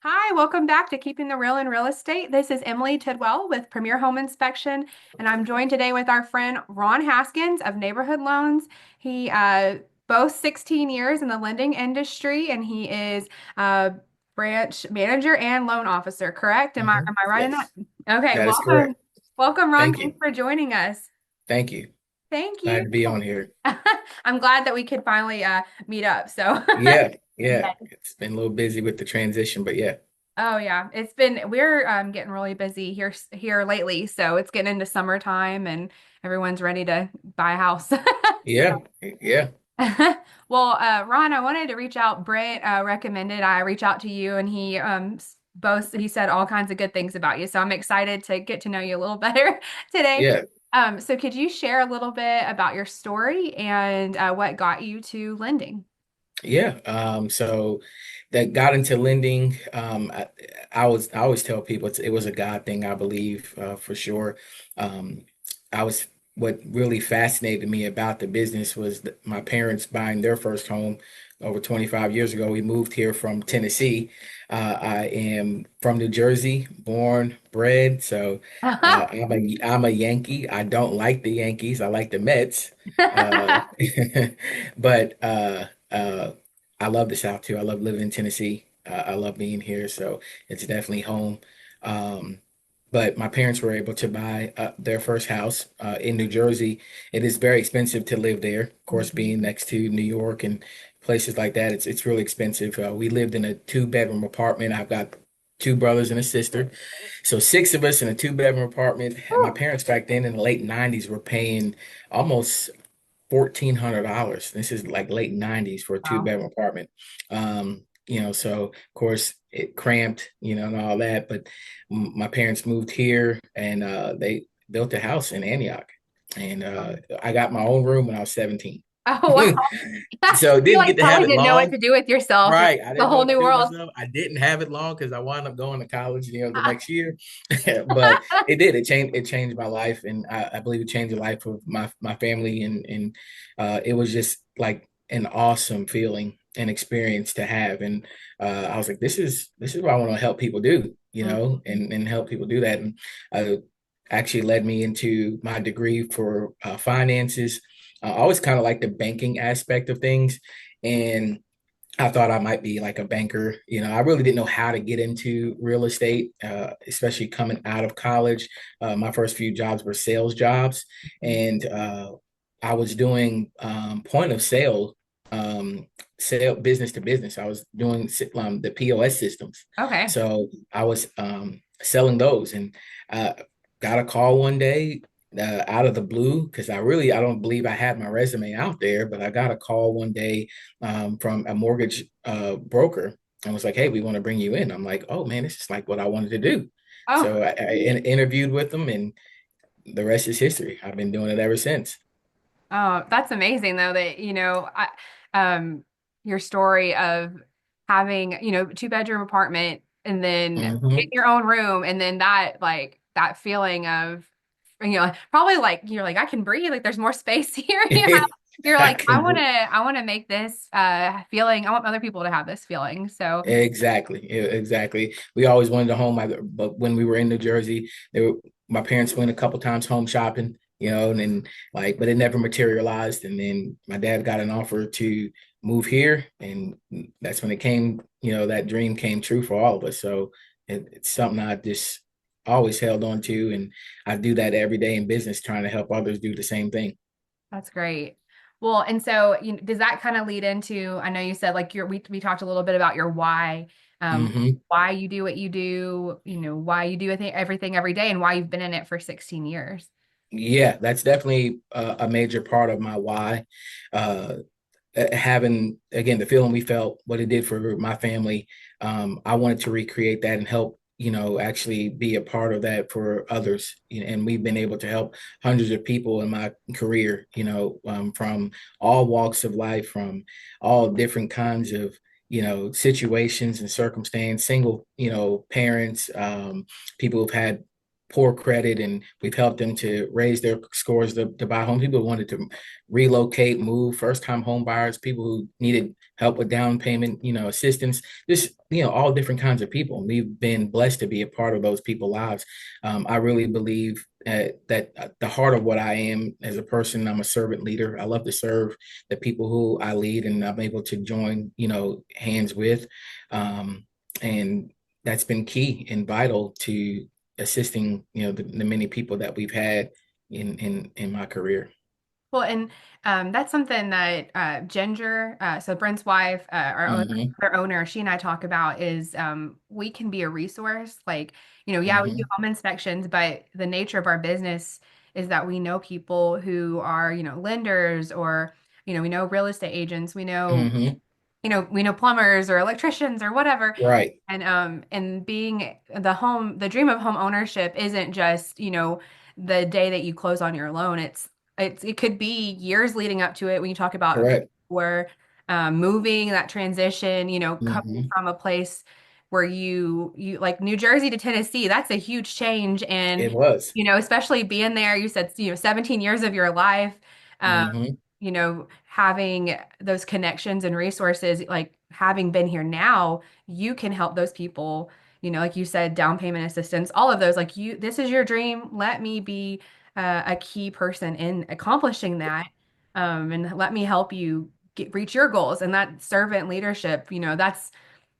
Hi, welcome back to Keeping the Real in Real Estate. This is Emily Tidwell with Premier Home Inspection, and I'm joined today with our friend Ron Haskins of Neighborhood Loans. He boasts 16 years in the lending industry, and he is branch manager and loan officer, correct? Am I hmm am I right in that? Yes, Okay, that is welcome. correct. Welcome, Ron. Thank you. Thanks for joining us. Thank you. Thank Glad you. to be on here. I'm glad that we could finally meet up. So Yeah, yeah. It's been a little busy with the transition, but yeah, Oh yeah, we're getting really busy here lately, so it's getting into summertime and everyone's ready to buy a house. yeah, yeah, Well, Ron, I wanted to reach out. Brent recommended I reach out to you, and he said all kinds of good things about you. So I'm excited to get to know you a little better today. yeah, So could you share a little bit about your story and what got you to lending? yeah. So that got into lending. I always tell people it was a God thing, I believe, for sure. Um, I was what really fascinated me about the business was my parents buying their first home over 25 years ago. We moved here from Tennessee. I am from New Jersey, born, bred. So I'm a Yankee. I don't like the Yankees. I like the Mets. Uh, but I love the South too. I love living in Tennessee. I love being here, so it's definitely home. Um, but my parents were able to buy their first house in New Jersey. It is very expensive to live there. Of course, being next to New York and places like that, it's really expensive. We lived in a two-bedroom apartment. I've got two brothers and a sister, so six of us in a two-bedroom apartment. And my parents back then in the late '90s were paying almost $1,400. This is like late '90s for a Wow. two-bedroom apartment. So of course it cramped, and all that. But my parents moved here and they built a house in Antioch. And I got my own room when I was 17. Oh wow. So You didn't get to have probably it didn't know what long. to do with yourself. It's Right. I a didn't know whole what to new do with world. myself. I didn't have it long because I wound up going to college, the next year. But it did. It changed my life, and I believe it changed the life of my family, and it was just like an awesome feeling and experience to have. And I was like, this is what I want to help people do, and help people do that. And actually led me into my degree for finances. I always kind of like the banking aspect of things, and I thought I might be like a banker. I really didn't know how to get into real estate, especially coming out of college. My first few jobs were sales jobs, and I was doing point of sale business to business. I was doing the POS systems. Okay. So I was selling those, and uh, got a call one day out of the blue because I don't believe I had my resume out there, but I got a call one day from a mortgage broker and was like, "Hey, we want to bring you in." I'm like, "Oh man, this is like what I wanted to do." Oh, So I interviewed with them, and the rest is history. I've been doing it ever since. oh, that's amazing though that, your story of having, two bedroom apartment and then getting Hmm your own room and then that feeling of, probably like you're like, I can breathe, like there's more space here. You're I like, can I want to make this feeling, I want other people to have this feeling. So, exactly. We always wanted a home, but when we were in New Jersey, my parents went a couple times home shopping, and then like, but it never materialized. And then my dad got an offer to move here, and that's when it came. That dream came true for all of us. So it's something I just always held on to, and I do that every day in business, trying to help others do the same thing. that's great. Well, and so does that kind of lead into, I know you said like we talked a little bit about your hmm why you do what you do, why you do everything every day and why you've been in it for 16 years. Yeah, that's definitely a major part of my why. Uh, Having again the feeling we felt, what it did for my family, I wanted to recreate that and help, actually be a part of that for others. And we've been able to help hundreds of people in my career, from all walks of life, from all different kinds of situations and circumstance, single parents, people who've had poor credit, and we've helped them to raise their scores to buy homes. People who wanted to relocate, move, first time home buyers, people who needed help with down payment, assistance, just, all different kinds of people. We've been blessed to be a part of those people's lives. I really believe that the heart of what I am as a person, I'm a servant leader. I love to serve the people who I lead, and I'm able to join, hands with. And that's been key and vital to assisting, the many people that we've had in my career. Well, and that's something that Ginger, so Brent's wife, Hmm. our owner, she and I talk about is we can be a resource. Like, yeah, we do Hmm. home inspections, but the nature of our business is that we know people who are, lenders or, we know real estate agents, Hmm. we know plumbers or electricians or whatever. Right. And being the dream of home ownership isn't just, the day that you close on your loan. It could be years leading up to it when you talk about Correct. where moving, that transition, coming Hmm. from a place where you like New Jersey to Tennessee, that's a huge change. And, It was. especially being there, you said, 17 years of your life. Um, Hmm. having those connections and resources, like having been here now, you can help those people, like you said, down payment assistance, all of those, like this is your dream. Let me be a key person in accomplishing that. And let me help you reach your goals. And that servant leadership,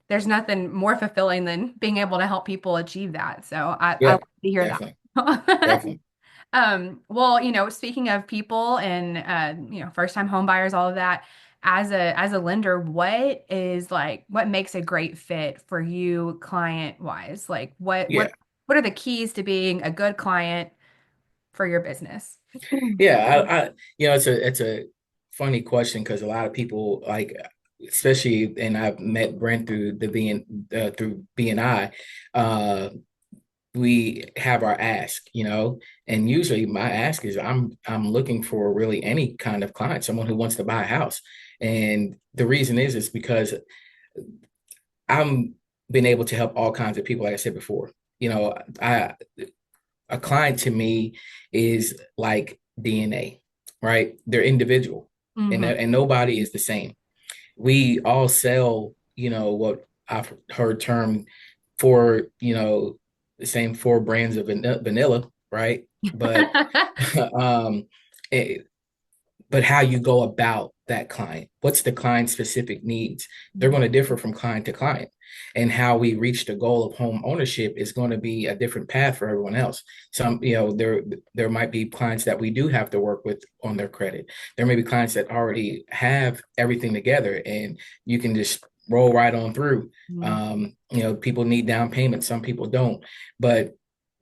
there's nothing more fulfilling than being able to help people achieve that. So I Yeah, love to hear definitely. that. Definitely. Well, speaking of people and first time home buyers, all of that, as a lender, what makes a great fit for you client wise? Like Yeah. what are the keys to being a good client for your business? Yeah. It's a funny question because a lot of people like, especially, and I've met Brent through BNI. We have our ask, and usually my ask is I'm looking for really any kind of client, someone who wants to buy a house. And the reason is because I'm been able to help all kinds of people, like I said before. I A client to me is like DNA, right? They're individual, and Hmm. and nobody is the same. We all sell, what I've heard termed the same four brands of vanilla, right? But um, it, but how you go about that client, what's the client specific needs? They're going to differ from client to client, and how we reach the goal of home ownership is going to be a different path for everyone else. Some, there might be clients that we do have to work with on their credit. There may be clients that already have everything together, and you can just roll right on through. People need down payment, some people don't, but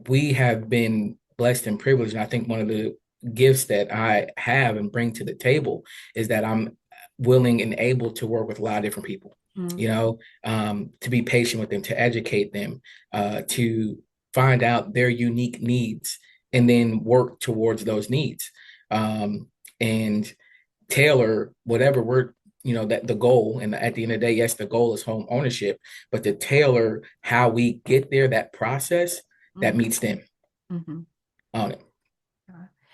we have been blessed and privileged. And I think one of the gifts that I have and bring to the table is that I'm willing and able to work with a lot of different people, Mm-hmm. to be patient with them, to educate them, to find out their unique needs and then work towards those needs. And tailor whatever we're, that the goal, and at the end of the day, yes, the goal is home ownership, but to tailor how we get there, that process that meets them Mm-hmm. on it.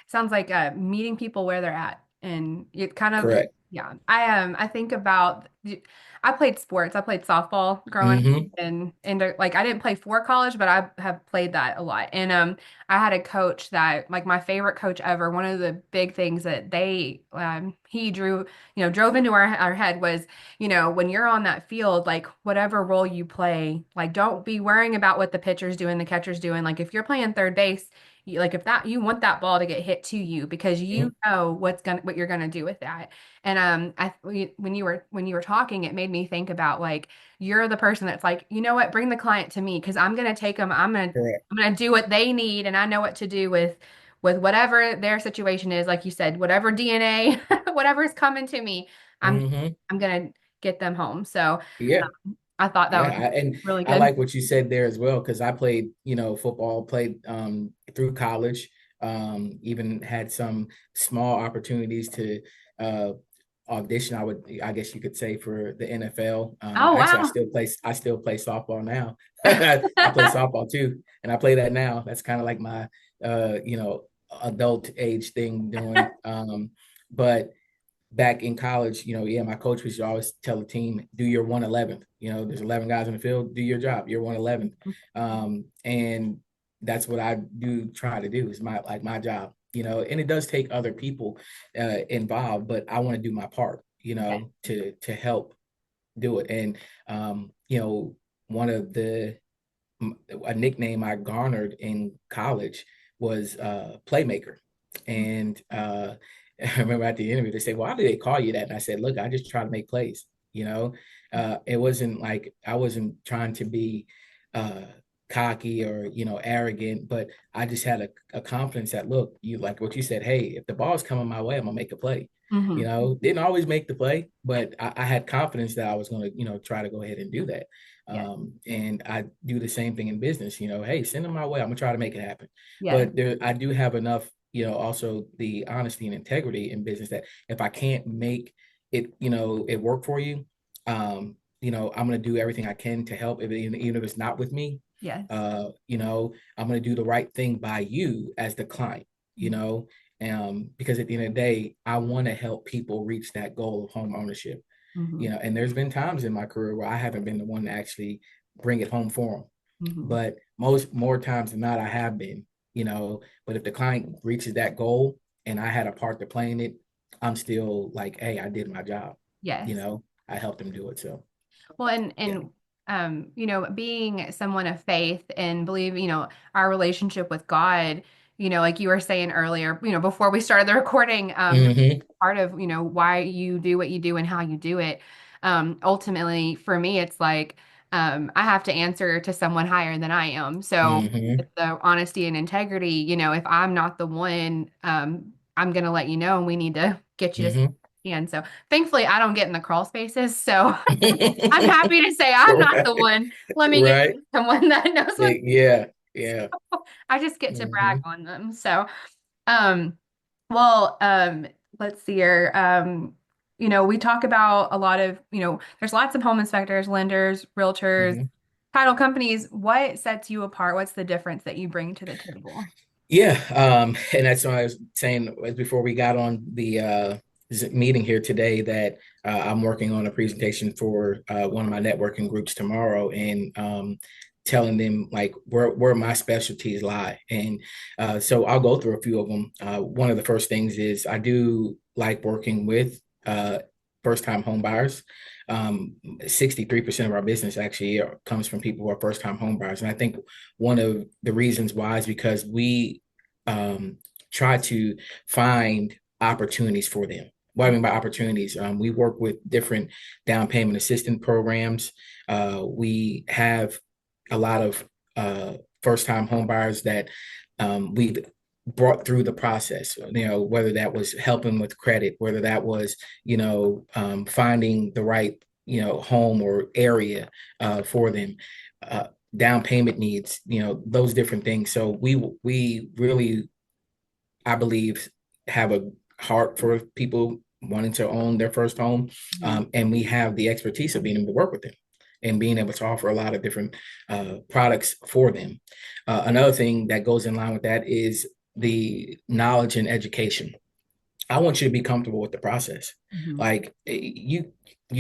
Sounds like meeting people where they're at, and it kind of, Correct. yeah. I think about I played sports. I played softball growing up, Mm-hmm. and like I didn't play for college, but I have played that a lot. And I had a coach that like my favorite coach ever. One of the big things that he drove into our head was, when you're on that field, like whatever role you play, like don't be worrying about what the pitcher's doing, the catcher's doing. Like if you're playing third base, like if that you want that ball to get hit to you because you know what you're gonna do with that. And when you were talking, it made me think about like you're the person that's like, you know what, bring the client to me because I'm gonna take them. Correct. I'm gonna do what they need, and I know what to do with whatever their situation is. Like you said, whatever DNA, whatever's coming to me, I'm Mm-hmm. I'm gonna get them home. So Yeah. I thought that Yeah. was And really I good. like what you said there as well, because I played, football, played through college, even had some small opportunities to uh audition, I guess you could say, for the NFL. Oh, Actually, wow. I still play softball now. I play softball too, and I play that now. That's kind of like my, adult age thing doing. But back in college, yeah, my coach was always tell the team, do your 111th. There's 11 guys in the field, do your job, you're 111th. And that's what I do try to do, is my job, and it does take other people involved, but I want to do my part, Yeah. to help do it. And one of the a nickname I garnered in college was playmaker. And I remember at the interview, they said, why do they call you that? And I said, look, I just try to make plays. It wasn't like I wasn't trying to be uh, cocky or, arrogant, but I just had a confidence that, look, you like what you said, hey, if the ball's coming my way, I'm gonna make a play. Hmm. Didn't always make the play, but I had confidence that I was going to, try to go ahead and do that. Yes. And I do the same thing in business, hey, send them my way. I'm gonna try to make it happen. Yes. But I do have enough, also the honesty and integrity in business that if I can't make it, it work for you, I'm gonna do everything I can to help, even if it's not with me. Yes. I'm gonna do the right thing by you as the client, because at the end of the day, I want to help people reach that goal of home ownership. Hmm. And there's been times in my career where I haven't been the one to actually bring it home for them. Hmm. But more times than not, I have been, but if the client reaches that goal and I had a part to play in it, I'm still like, hey, I did my job. Yes. I helped them do it. So Well, and yeah. being someone of faith and believe, our relationship with God, like you were saying earlier, before we started the recording, Mm-hmm. part of, why you do what you do and how you do it. Ultimately, for me, it's like I have to answer to someone higher than I am. So Mm-hmm. with the honesty and integrity, if I'm not the one, I'm gonna let you know, and we need to get you to. Mm-hmm. And so thankfully I don't get in the crawl spaces. So I'm happy to say I'm not the Right. one. Let me get Right. someone that knows what Yeah. Yeah. I just get to brag Mm-hmm. on them. So, um, well, let's see here. We talk about a lot of, there's lots of home inspectors, lenders, realtors, Mm-hmm. title companies. What sets you apart? What's the difference that you bring to the table? Yeah, and that's what I was saying before we got on the meeting here today, that I'm working on a presentation for one of my networking groups tomorrow, and telling them like where my specialties lie. And so I'll go through a few of them. One of the first things is I do like working with first time home buyers. 63% of our business actually comes from people who are first time home buyers. And I think one of the reasons why is because we um, try to find opportunities for them. What I mean by opportunities, we work with different down payment assistance programs. We have a lot of first time home buyers that we've brought through the process, whether that was helping with credit, whether that was, finding the right, home or area for them. Down payment needs, those different things. So we really, I believe, have a heart for people wanting to own their first home, Mhm. and we have the expertise of being able to work with them and being able to offer a lot of different products for them. Another thing that goes in line with that is the knowledge and education. I want you to be comfortable with the process. Mhm. Like you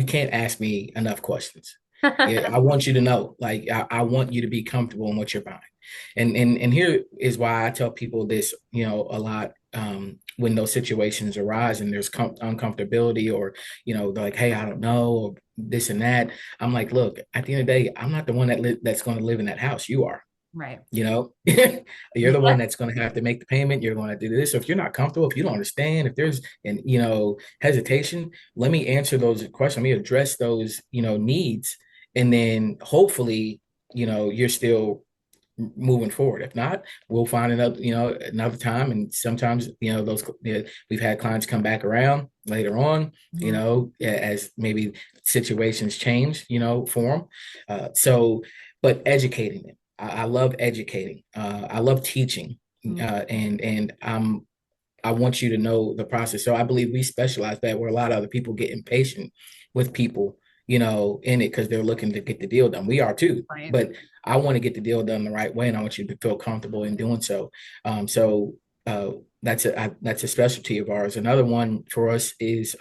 can't ask me enough questions. I want you to know, like I want you to be comfortable in what you're buying. And here is why I tell people this, a lot, when those situations arise and there's uncomfortability, or, they're like, hey, I don't know, or this and that. I'm like, look, at the end of the day, I'm not the one that's going to live in that house. You are. Right. You're the one that's going to have to make the payment. You're going to do this. So if you're not comfortable, if you don't understand, if there's an hesitation, let me answer those questions. Let me address those needs, and then hopefully you're still moving forward. If not, we'll find another time. And sometimes those we've had clients come back around later on, Mhm. as maybe situations change, for them. But educating them. I love educating. I love teaching, Mhm. and I'm I want you to know the process. So I believe we specialize that where a lot of other people get impatient with people, in it because they're looking to get the deal done. We are too, Right. but I want to get the deal done the right way, and I want you to feel comfortable in doing so. So that's a specialty of ours. Another one for us is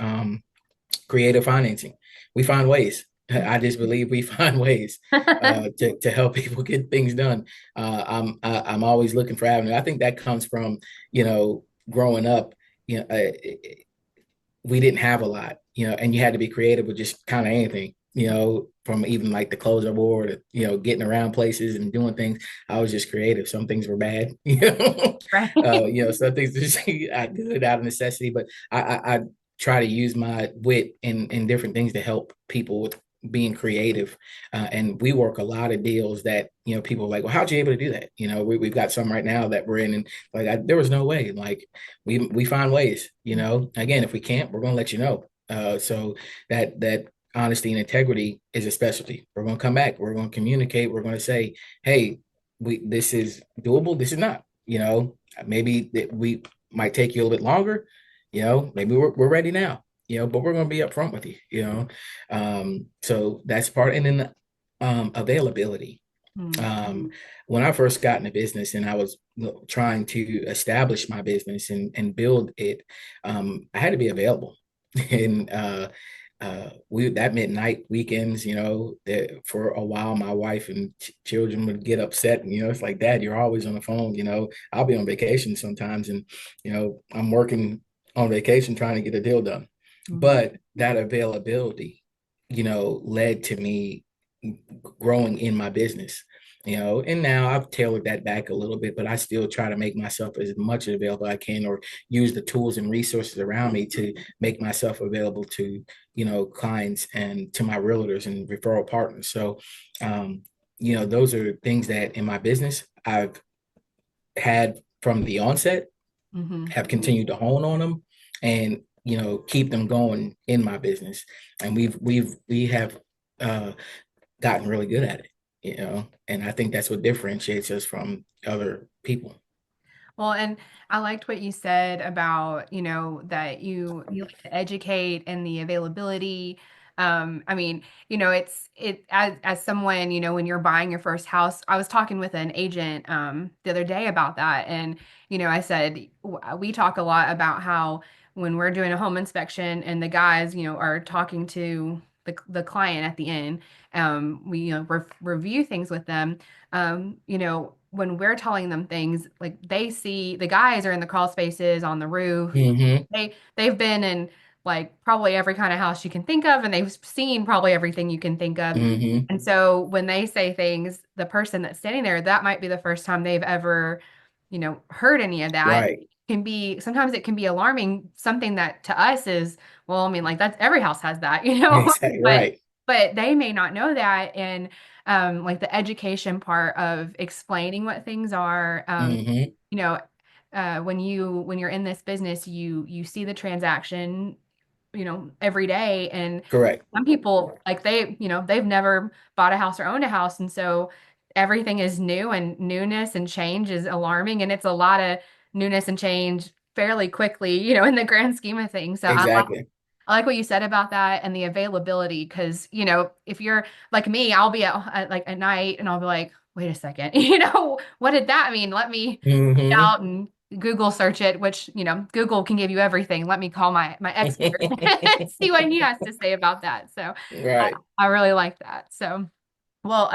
creative financing. We find ways. I just believe we find ways to help people get things done. I'm always looking for avenue. I think that comes from growing up. You know, uh, we didn't have a lot, and you had to be creative with just kind of anything. From even like the clothes I wore to getting around places and doing things. I was just creative. Some things were bad, Right. some things just I did it out of necessity, but I try to use my wit in different things to help people with being creative. And we work a lot of deals that, people are like, well, how'd you able to do that? We've got some right now that we're in, and like, there was no way. Like, we find ways, again, if we can't, we're going to let you know. So that honesty and integrity is a specialty. We're going to come back. We're going to communicate. We're going to say, hey, this is doable. This is not, maybe we might take you a little bit longer, maybe we're ready now, but we're going to be upfront with you, so that's part. And then availability. Mm. um, when I first got into business and I was trying to establish my business and build it, I had to be available. And we that midnight weekends, that for a while my wife and children would get upset, and it's like, Dad, you're always on the phone. I'll be on vacation sometimes, and I'm working on vacation trying to get a deal done. Mm. But that availability, led to me growing in my business. And now I've tailored that back a little bit, but I still try to make myself as much available as I can, or use the tools and resources around me to make myself available to, clients and to my realtors and referral partners. So, those are things that in my business I've had from the onset, Mhm. have continued to hone on them, and keep them going in my business. And we have uh, gotten really good at it, and I think that's what differentiates us from other people. Well, and I liked what you said about, that you like to educate and the availability. I mean, as someone, when you're buying your first house, I was talking with an agent the other day about that. And, I said we talk a lot about how when we're doing a home inspection and the guys, are talking to the client at the end, we, review things with them. When we're telling them things, like they see the guys are in the crawl spaces on the roof. Mm-hmm. They've been in like probably every kind of house you can think of, and they've seen probably everything you can think of. Mm-hmm. And so when they say things, the person that's standing there, that might be the first time they've ever, heard any of that. Right. Can be sometimes it can be alarming, something that to us is, well, I mean, like that's every house has that, Exactly. but Right. they may not know that. And like the education part of explaining what things are, Mm-hmm. you know, when you're in this business, you see the transaction, every day. And Correct. some people like they've never bought a house or owned a house. And so everything is new, and newness and change is alarming. And it's a lot of newness and change fairly quickly, in the grand scheme of things. So Exactly. I like what you said about that and the availability, because, if you're like me, I'll be like at night and I'll be like, wait a second, what did that mean? Let me Mm-hmm. out and Google search it, which, Google can give you everything. Let me call my expert and see what he has to say about that. So Right. I really like that. So, well,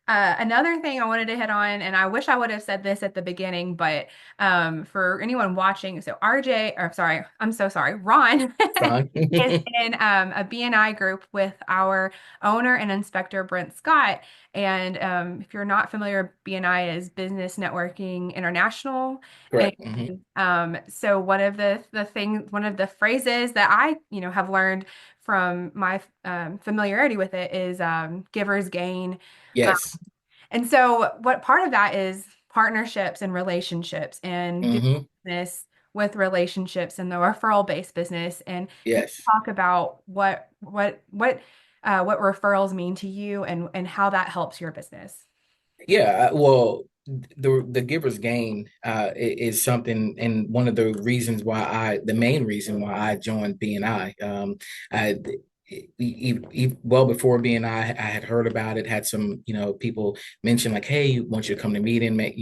another thing I wanted to hit on, and I wish I would have said this at the beginning, but for anyone watching, so RJ, or sorry, I'm so sorry, Ron Fine. is in a BNI group with our owner and inspector, Brent Scott. And if you're not familiar, BNI is Business Networking International. And Correct. Mm-hmm. so one of the phrases that I, have learned from my familiarity with it is givers gain. Yes. And so, what part of that is partnerships and relationships and doing Mm-hmm. business with relationships and the referral-based business. And can you Yes. talk about what referrals mean to you and how that helps your business? Yeah. Well, the giver's gain is something, and one of the reasons why the main reason why I joined BNI. I well before BNI, I had heard about it, had some people mention like, hey, want you to come to meeting, make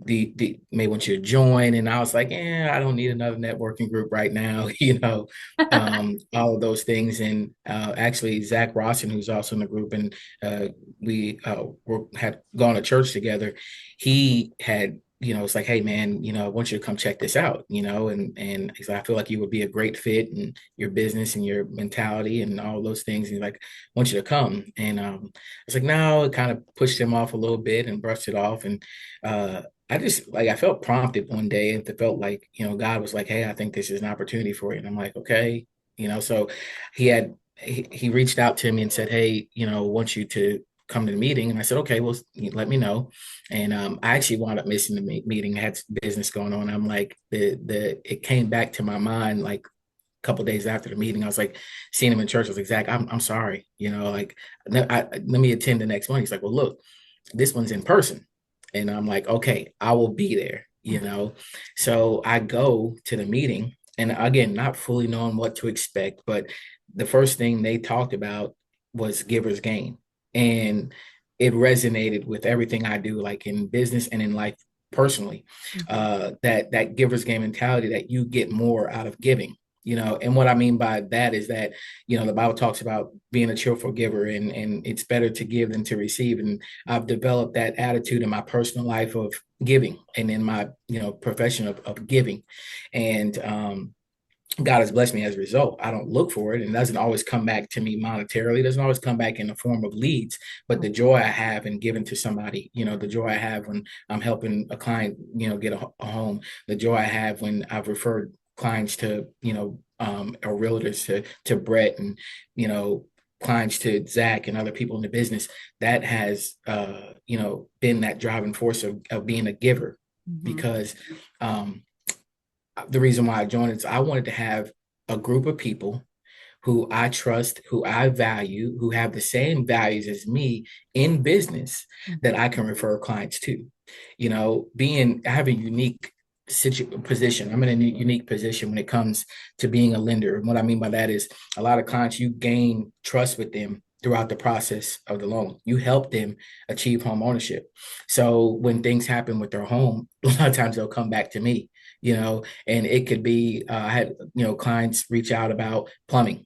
the may want you to join, and I was like, I don't need another networking group right now. All of those things. And actually Zach Rawson, who's also in the group, and we had gone to church together. He had, it's like, hey man, I want you to come check this out, and he's like, I feel like you would be a great fit in your business and your mentality and all those things. And he's like, I want you to come. And I was like, no, it kind of pushed him off a little bit and brushed it off. And I just like, I felt prompted one day, and it felt like, God was like, hey, I think this is an opportunity for you. And I'm like, okay, so he reached out to me and said, hey, want you to come to the meeting. And I said, okay, well, let me know. And I actually wound up missing the meeting. I had business going on. I'm like, it came back to my mind like a couple of days after the meeting. I was like, seeing him in church. I was like, Zach, I'm sorry, like, let me attend the next one. He's like, well, look, this one's in person. And I'm like, okay, I will be there. So I go to the meeting, and again, not fully knowing what to expect, but the first thing they talked about was giver's gain. And it resonated with everything I do, like in business and in life personally. That giver's gain mentality, that you get more out of giving. And what I mean by that is that, the Bible talks about being a cheerful giver, and it's better to give than to receive. And I've developed that attitude in my personal life of giving, and in my, profession of giving. And God has blessed me as a result. I don't look for it, and it doesn't always come back to me monetarily. It doesn't always come back in the form of leads, but the joy I have in giving to somebody, the joy I have when I'm helping a client, get a home, the joy I have when I've referred clients to, or realtors to Brett, and, clients to Zach and other people in the business. That has, been that driving force of being a giver. Because the reason why I joined is I wanted to have a group of people who I trust, who I value, who have the same values as me in business, that I can refer clients to. I have a unique position. I'm in a unique position when it comes to being a lender. And what I mean by that is, a lot of clients, you gain trust with them throughout the process of the loan. You help them achieve home ownership. So when things happen with their home, a lot of times they'll come back to me, and it could be, I had, clients reach out about plumbing,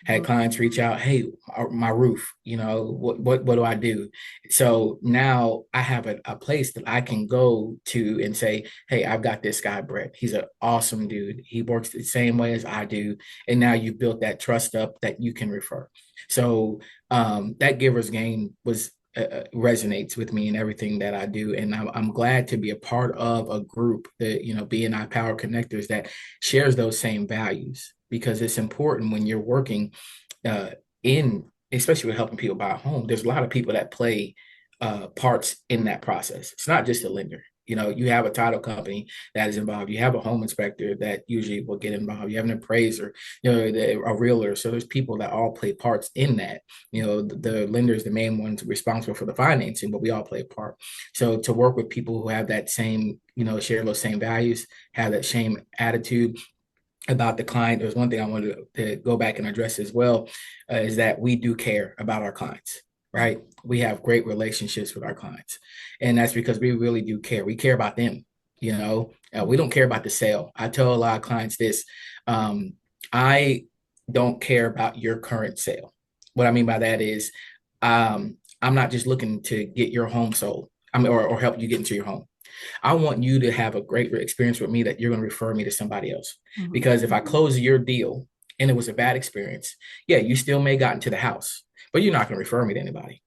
had clients reach out, hey, my roof, what do I do? So now I have a place that I can go to and say, hey, I've got this guy, Brett. He's an awesome dude. He works the same way as I do. And now you built that trust up that you can refer. So that giver's gain resonates with me in everything that I do. And I'm glad to be a part of a group that, BNI Power Connectors, that shares those same values, because it's important when you're working in, especially with helping people buy a home. There's a lot of people that play parts in that process. It's not just a lender. You have a title company that is involved. You have a home inspector that usually will get involved. You have an appraiser, a realtor. So there's people that all play parts in that. The lender is the main one responsible for the financing, but we all play a part. So to work with people who have that same, share those same values, have that same attitude about the client. There's one thing I wanted to go back and address as well, is that we do care about our clients, right? We have great relationships with our clients, and that's because we really do care. We care about them. We don't care about the sale. I tell a lot of clients this: I don't care about your current sale. What I mean by that is, I'm not just looking to get your home sold, or help you get into your home. I want you to have a great experience with me, that you're going to refer me to somebody else. Because if I close your deal and it was a bad experience, yeah, you still may got into the house, but you're not going to refer me to anybody,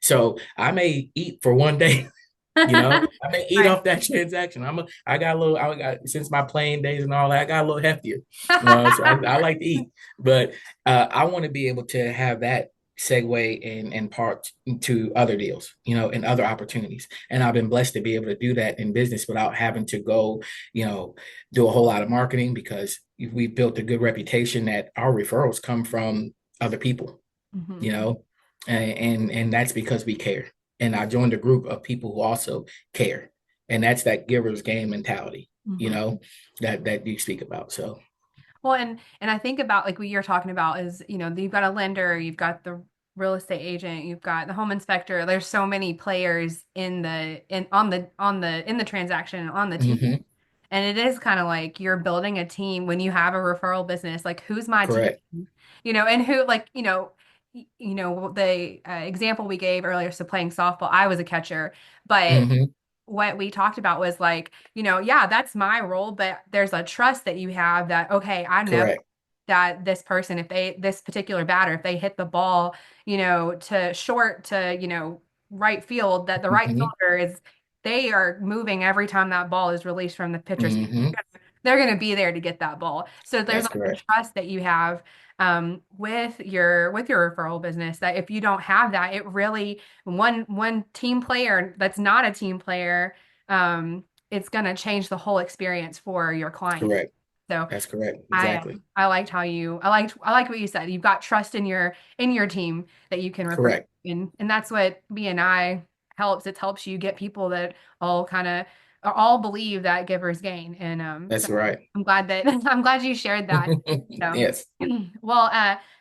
So I may eat for one day, I may eat Right. off that transaction. I got, since my playing days and all that, I got a little heftier, so I like to eat, but I want to be able to have that segue and part to other deals, and other opportunities. And I've been blessed to be able to do that in business without having to go, do a whole lot of marketing, because we've built a good reputation that our referrals come from other people, and that's because we care. and I joined a group of people who also care. And that's that giver's game mentality, you Mhm. know, that you speak about. So, Well, and I think about like what you're talking about is, you've got a lender, you've got the real estate agent, you've got the home inspector. There's so many players in the transaction on the team. mhm, And it is kind of like you're building a team when you have a referral business, like who's my team? correct. And who like, the example we gave earlier, so playing softball, I was a catcher, but Hmm. what we talked about was like, yeah, that's my role, but there's a trust that you have that, okay, I know Correct. that this person, this particular batter, if they hit the ball, to short to, right field, that the right Hmm. fielder they are moving every time that ball is released from the pitcher's hand. Hmm. They're going to be there to get that ball. So there's That's like a correct. trust that you have with your referral business that if you don't have that, it really one team player that's not a team player, it's going to change the whole experience for your client. Correct. So That's correct. I Exactly. I liked how I like what you said. You've got trust in your team that you can refer to, Correct. and that's what BNI helps. It helps you get people that all believe that givers gain, and so That's right. I'm glad that I'm glad you shared that. So, Yes. well,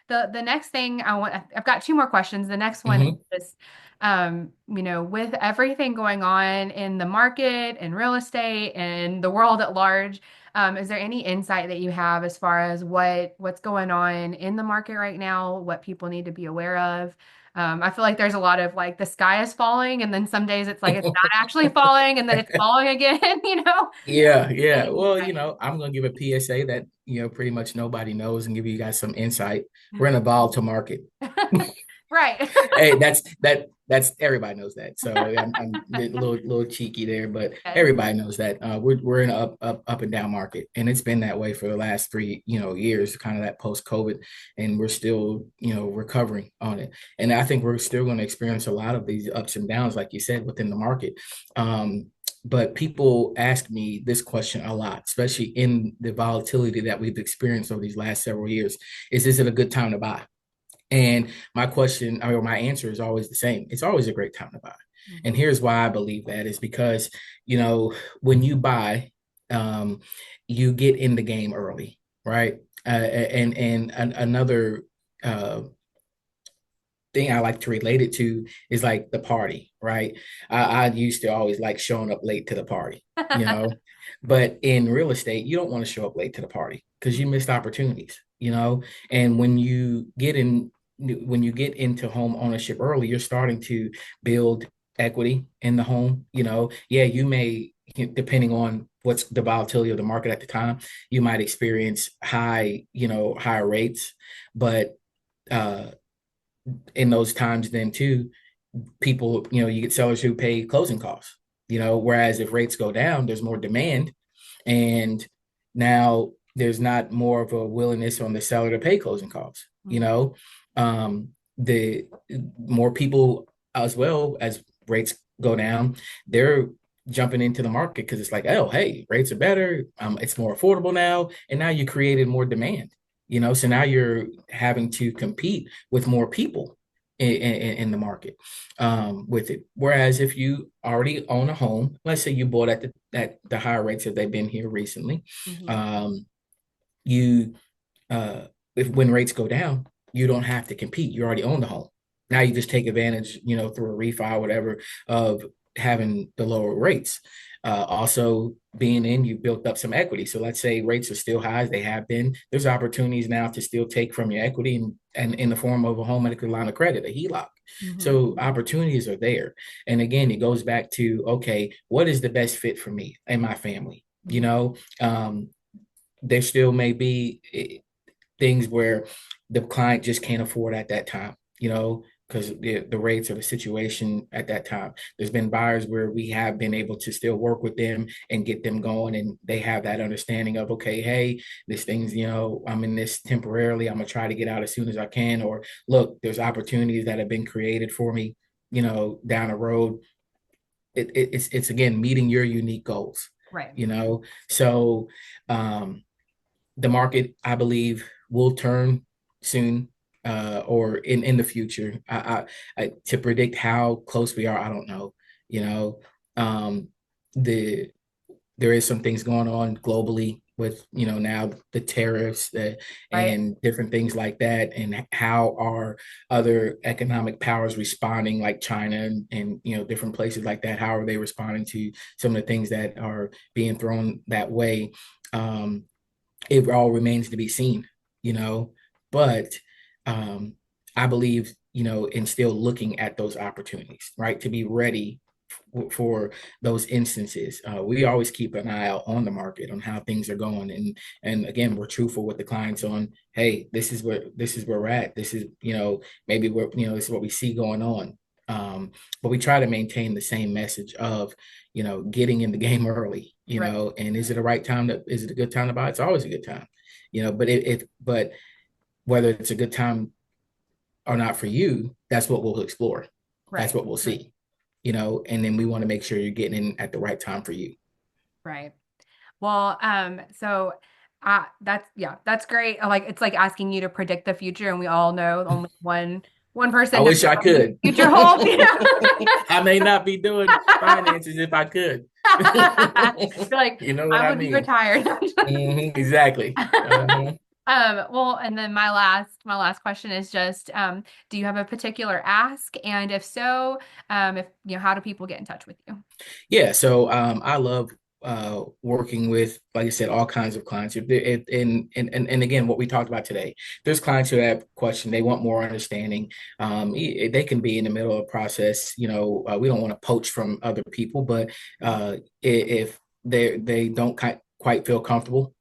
the next thing I've got two more questions. The next one Hmm. is, with everything going on in the market and real estate and the world at large, is there any insight that you have as far as what's going on in the market right now, what people need to be aware of? I feel like there's a lot of like the sky is falling, and then some days it's like it's not actually falling, and then it's falling again, Yeah, yeah. Any Well, insight? I'm gonna give a PSA that, pretty much nobody knows and give you guys some insight. We're in a volatile market. Right. Hey, that's everybody knows that. So I'm a little cheeky there, but Yes. everybody knows that we're in an up and down market, and it's been that way for the last 3 years, kind of that post COVID, and we're still recovering on it. And I think we're still going to experience a lot of these ups and downs, like you said, within the market. But people ask me this question a lot, especially in the volatility that we've experienced over these last several years. Is it a good time to buy? And my question or my answer is always the same. It's always a great time to buy. And Mhm. here's why I believe that is because, when you buy, um, you get in the game early, right? And another uh, thing I like to relate it to is like the party, right? I used to always like showing up late to the party, you know, but in real estate, you don't want to show up late to the party because you missed opportunities, and when you get into home ownership early, you're starting to build equity in the home, yeah, you may, depending on what's the volatility of the market at the time, you might experience higher rates, but uh in those times then too, people, you get sellers who pay closing costs, whereas if rates go down, there's more demand, and now there's not more of a willingness on the seller to pay closing costs, Mhm. the more people as well as rates go down, they're jumping into the market because it's like, oh, hey, rates are better, it's more affordable now, and now you created more demand, so now you're having to compete with more people in the market, with it. Whereas if you already own a home, let's say you bought at the higher rates that they've been here recently, Mhm. um, you uh, if when rates go down, you don't have to compete. You already own the home. Now you just take advantage, through a refi or whatever, of having the lower rates. Also, being in, you built up some equity. So let's say rates are still high as they have been. There's opportunities now to still take from your equity and in the form of a home equity line of credit, a HELOC. Mhm. So opportunities are there. And again, it goes back to, okay, what is the best fit for me and my family? Mhm. There still may be things where the client just can't afford at that time, because the rates or the situation at that time. There's been buyers where we have been able to still work with them and get them going, and they have that understanding of, okay, hey, this thing's, I'm in this temporarily. I'm gonna try to get out as soon as I can, or look, there's opportunities that have been created for me, down the road. It's again meeting your unique goals, Right. you know. So um the market, I believe, will turn soon. or in the future. To predict how close we are, I don't know. You know, um, the there is some things going on globally with now the tariffs Right. and different things like that, and how are other economic powers responding, like China and different places like that. How are they responding to some of the things that are being thrown that way? Um, it all remains to be seen, you know. But um, I believe, in still looking at those opportunities, right, to be ready for those instances. We always keep an eye out on the market on how things are going, and again, we're truthful with the clients on, hey, this is where we're at. This is maybe we're this is what we see going on. But we try to maintain the same message of getting in the game early, Right. and is it a good time to buy? It's always a good time, but whether it's a good time or not for you, that's what we'll explore. That's Right. what we'll see, and then we want to make sure you're getting in at the right time for you. Right. Well, so that's great. Like it's like asking you to predict the future, and we all know only one I person knows wish I what the could. future holds. I may not be doing finances if I could. You're like, You know what I I would be mean? retired. Exactly. Well, and then my last question is just, do you have a particular ask? And if so, if how do people get in touch with you? Yeah, so I love working with, like I said, all kinds of clients. And again, what we talked about today, there's clients who have questions, they want more understanding. They can be in the middle of a process. We don't want to poach from other people, but if they don't quite feel comfortable,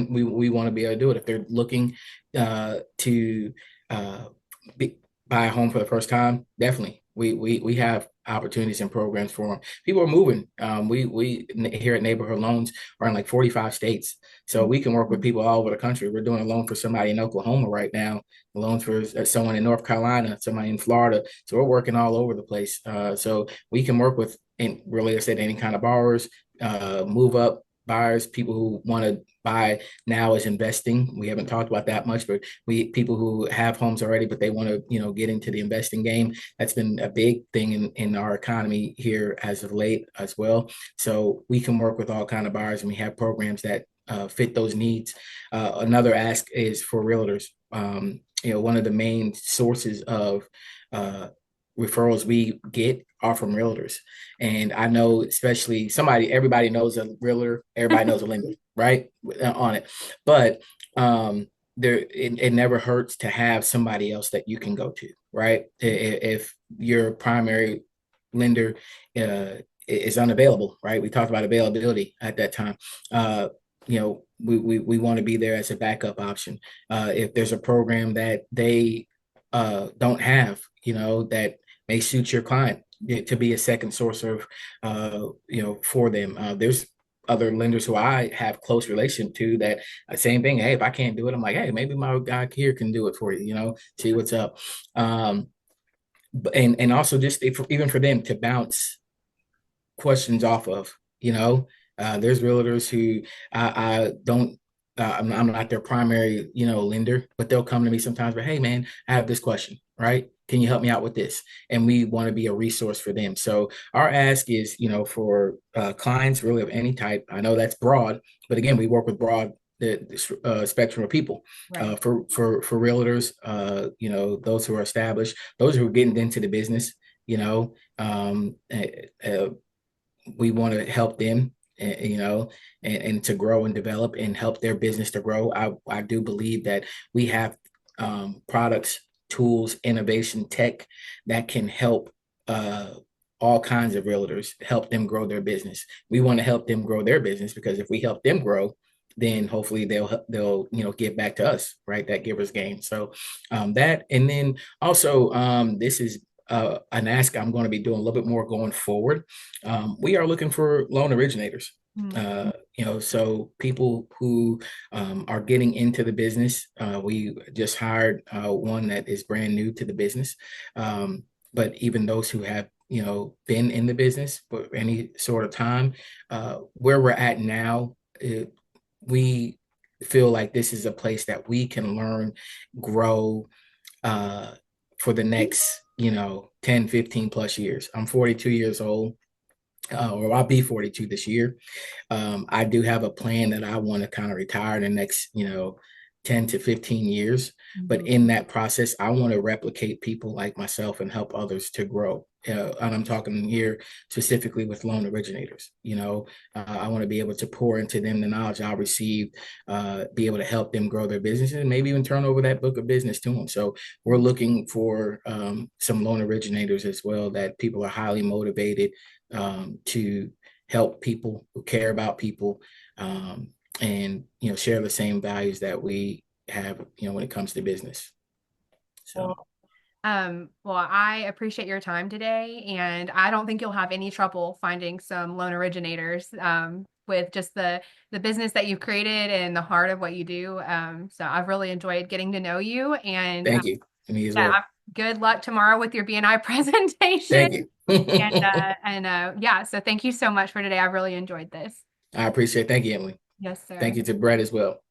we want to be able to do it. If they're looking to uh, buy a home for the first time, definitely we have opportunities and programs for them. People are moving. We here at Neighborhood Loans are in like 45 states, so we can work with people all over the country. We're doing a loan for somebody in Oklahoma right now, a loan for someone in North Carolina, somebody in Florida. So we're working all over the place. So we can work with, and really, I said, any kind of borrowers, move up buyers, people who want to buy now as investing. We haven't talked about that much, but people who have homes already, but they want to, get into the investing game. That's been a big thing in our economy here as of late as well. So we can work with all kind of buyers, and we have programs that fit those needs. Another ask is for realtors. One of the main sources of uh, referrals we get are from realtors. And I know, especially everybody knows a realtor, everybody knows a lender, right? On it. But it never hurts to have somebody else that you can go to, right? If your primary lender is unavailable, right? We talked about availability at that time. We want to be there as a backup option. If there's a program that they don't have, that may suit your client, to be a second source of, for them. There's other lenders who I have close relation to that same thing. Hey, if I can't do it, I'm like, hey, maybe my guy here can do it for you. See what's up. And also just even for them to bounce questions off of. There's realtors who I don't. I'm not their primary, lender, but they'll come to me sometimes. But hey, man, I have this question, right? Can you help me out with this? And we want to be a resource for them. So our ask is, for clients really of any type. I know that's broad, but again, we work with the spectrum of people. Right. For realtors, those who are established, those who are getting into the business, you know, we want to help them, and to grow and develop and help their business to grow. I do believe that we have products, tools, innovation, tech that can help all kinds of realtors, help them grow their business. We want to help them grow their business, because if we help them grow, then hopefully they'll give back to us, right? That givers gain. So that, and then also this is an ask I'm going to be doing a little bit more going forward. We are looking for loan originators. Mm-hmm. So people who are getting into the business. We just hired one that is brand new to the business. But even those who have been in the business for any sort of time, where we're at now, we feel like this is a place that we can learn, grow, uh, for the next, 10, 15 plus years. I'm 42 years old, or I'll be 42 this year. I do have a plan that I want to kind of retire in the next, 10 to 15 years. But Mhm. in that process, I want to replicate people like myself and help others to grow. And I'm talking here specifically with loan originators. I want to be able to pour into them the knowledge I received, be able to help them grow their businesses, and maybe even turn over that book of business to them. So we're looking for some loan originators as well, that people are highly motivated to help people who care about people, and share the same values that we have when it comes to business. So Well, well, I appreciate your time today, and I don't think you'll have any trouble finding some loan originators with just the business that you've created and the heart of what you do. So I've really enjoyed getting to know you, and thank you. Me as yeah, well. good luck tomorrow with your BNI presentation. Thank you. And yeah, so thank you so much for today. I really enjoyed this. I appreciate it. Thank you, Emily. Yes, Thank sir. you to Brett as well.